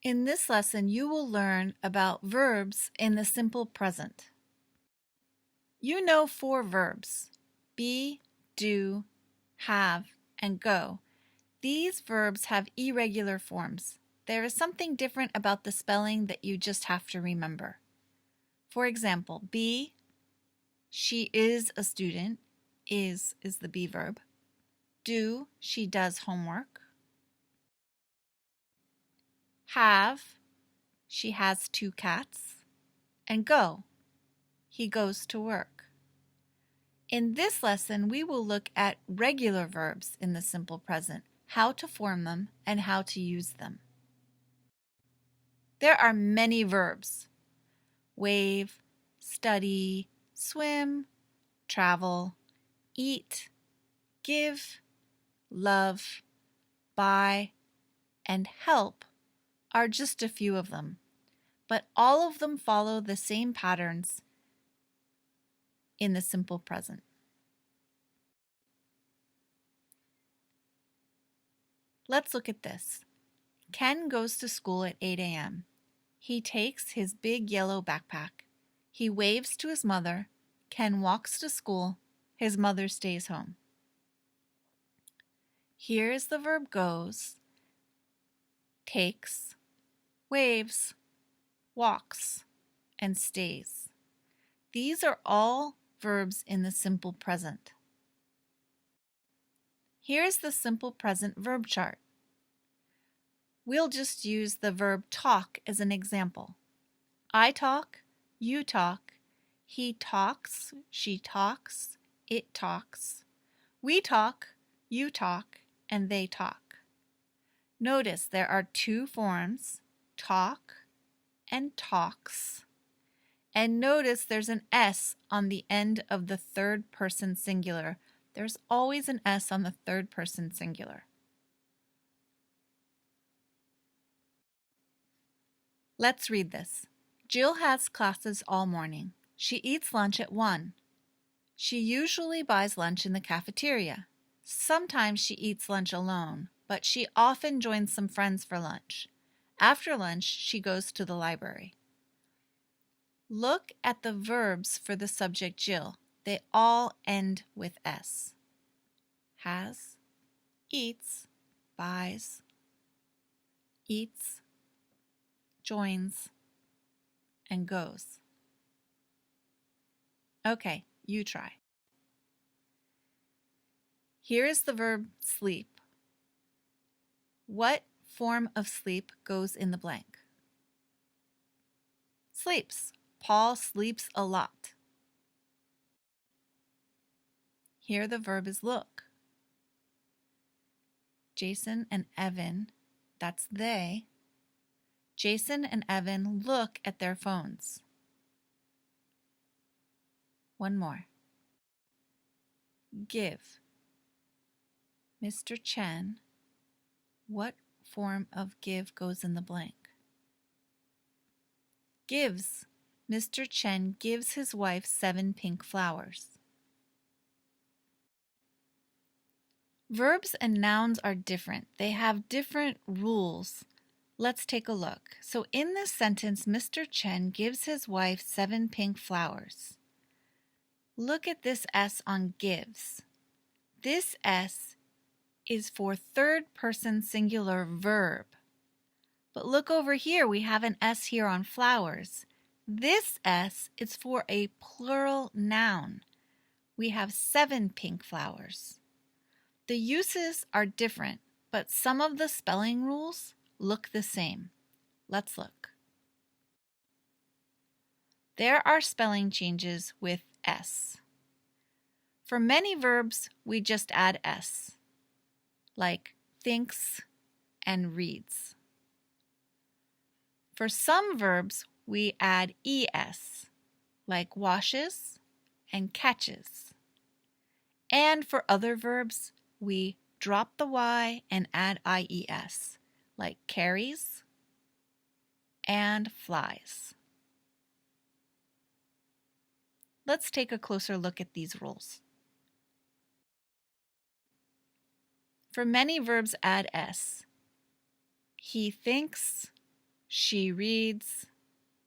In this lesson, you will learn about verbs in the simple present. You know 4 verbs: be, do, have, and go. These verbs have irregular forms. There is something different about the spelling that you just have to remember. For example, be, she is a student, is the be verb. Do, she does homework. Have, she has 2 cats. And go, he goes to work. In this lesson, we will look at regular verbs in the simple present, how to form them, and how to use them. There are many verbs: wave, study, swim, travel, eat, give, love, buy, and help are just a few of them, but all of them follow the same patterns in the simple present. Let's look at this. Ken goes to school at 8 a.m. He takes his big yellow backpack. He waves to his mother. Ken walks to school. His mother stays home. Here is the verb goes, takes, waves, walks, and stays. These are all verbs in the simple present. Here's the simple present verb chart. We'll just use the verb talk as an example. I talk, you talk, he talks, she talks, it talks, we talk, you talk, and they talk. Notice there are 2 forms, talk and talks. And notice there's an S on the end of the third person singular. There's always an S on the third person singular. Let's read this. Jill has classes all morning. She eats lunch at 1. She usually buys lunch in the cafeteria. Sometimes she eats lunch alone, but she often joins some friends for lunch. After lunch, she goes to the library. Look at the verbs for the subject Jill. They all end with S. Has, eats, buys, eats, joins, and goes. Okay, you try. Here is the verb sleep. What form of sleep goes in the blank? Sleeps. Paul sleeps a lot. Here the verb is look. Jason and Evan, that's they. Jason and Evan look at their phones. One more. Give. Mr. Chen, what form of give goes in the blank? Gives. Mr. Chen gives his wife 7 pink flowers. Verbs and nouns are different. They have different rules. Let's take a look. So in this sentence, Mr. Chen gives his wife 7 pink flowers. Look at this S on gives. This S is for third person singular verb. But look over here, we have an S here on flowers. This S is for a plural noun. We have 7 pink flowers. The uses are different, but some of the spelling rules look the same. Let's look. There are spelling changes with S. For many verbs, we just add S, like thinks and reads. For some verbs, we add ES, like washes and catches. And for other verbs, we drop the Y and add IES, like carries and flies. Let's take a closer look at these rules. For many verbs, add S. He thinks She reads.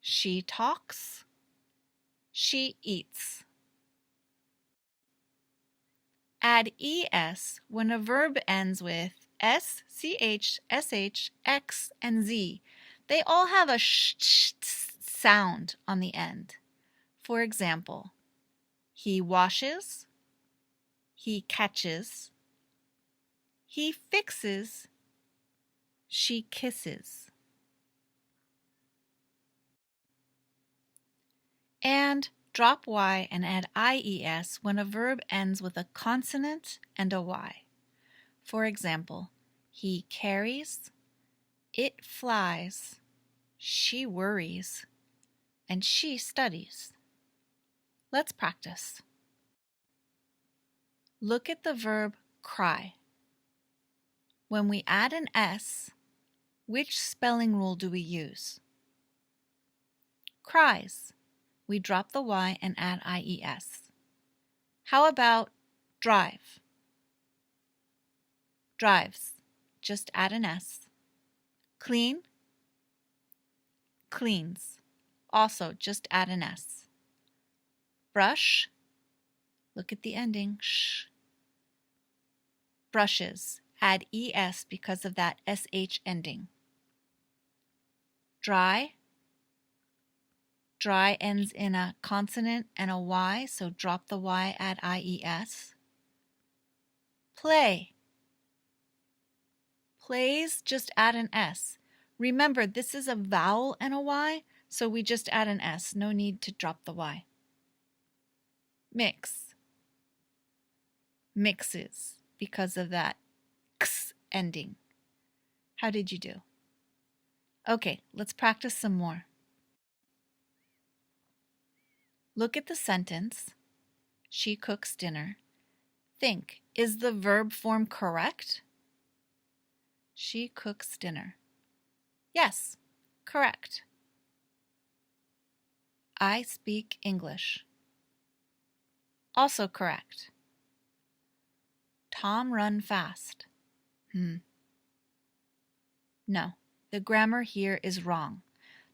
She talks. She eats. Add es when a verb ends with s, ch, sh, x, and z. They all have a sh sound on the end. For example, he washes, he catches, he fixes, she kisses. And drop y and add ies when a verb ends with a consonant and a y. For example, he carries, it flies, she worries, and she studies. Let's practice. Look at the verb cry. When we add an S, which spelling rule do we use? Cries. We drop the Y and add IES. How about drive? Drives. Just add an S. Clean? Cleans. Also, just add an S. Brush? Look at the ending, sh. Brushes. Add ES because of that SH ending. Dry? Dry ends in a consonant and a Y, so drop the Y, add IES. Play. Plays, just add an S. Remember, this is a vowel and a Y, so we just add an S. No need to drop the Y. Mix. Mixes, because of that x ending. How did you do? Okay, let's practice some more. Look at the sentence. She cooks dinner. Think, is the verb form correct? She cooks dinner. Yes, correct. I speak English. Also correct. Tom run fast. No, the grammar here is wrong.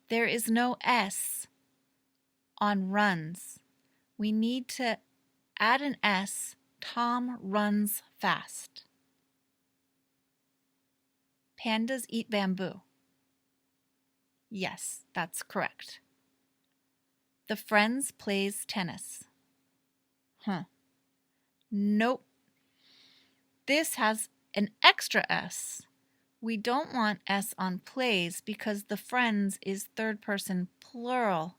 There is no S on runs. We need to add an S. Tom runs fast. Pandas eat bamboo. Yes, that's correct. The friends plays tennis. Nope. This has an extra S. We don't want S on plays because the friends is third person plural,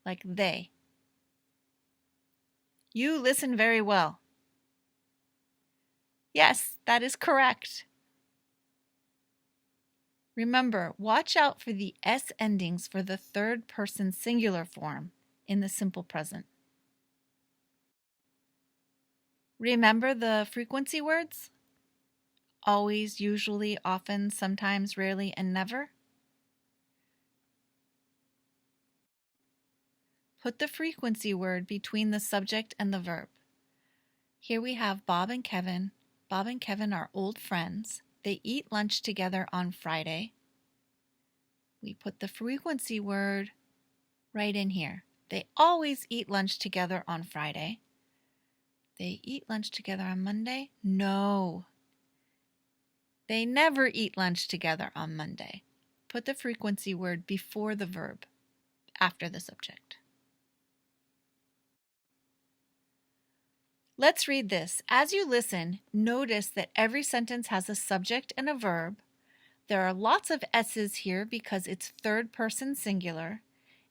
like they. You listen very well. Yes, that is correct. Remember, watch out for the S endings for the third person singular form in the simple present. Remember the frequency words? Always, usually, often, sometimes, rarely, and never. Put the frequency word between the subject and the verb. Here we have Bob and Kevin. Bob and Kevin are old friends. They eat lunch together on Friday. We put the frequency word right in here. They always eat lunch together on Friday. They eat lunch together on Monday? No. They never eat lunch together on Monday. Put the frequency word before the verb, after the subject. Let's read this. As you listen, notice that every sentence has a subject and a verb. There are lots of S's here because it's third person singular,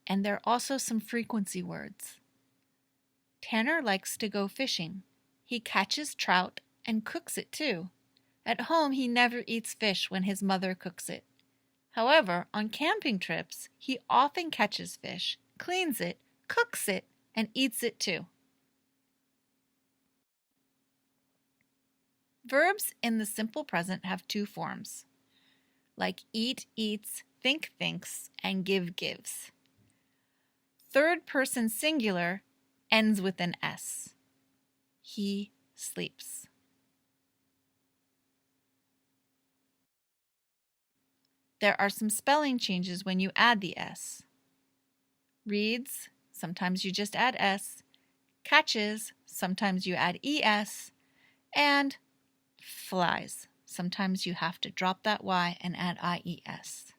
and there are also some frequency words. Tanner likes to go fishing. He catches trout and cooks it too. At home, he never eats fish when his mother cooks it. However, on camping trips, he often catches fish, cleans it, cooks it, and eats it too. Verbs in the simple present have two forms, like eat, eats, think, thinks, and give, gives. Third person singular ends with an S. He sleeps. There are some spelling changes when you add the S. Reads, sometimes you just add S. Catches, sometimes you add ES. And flies, sometimes you have to drop that Y and add IES.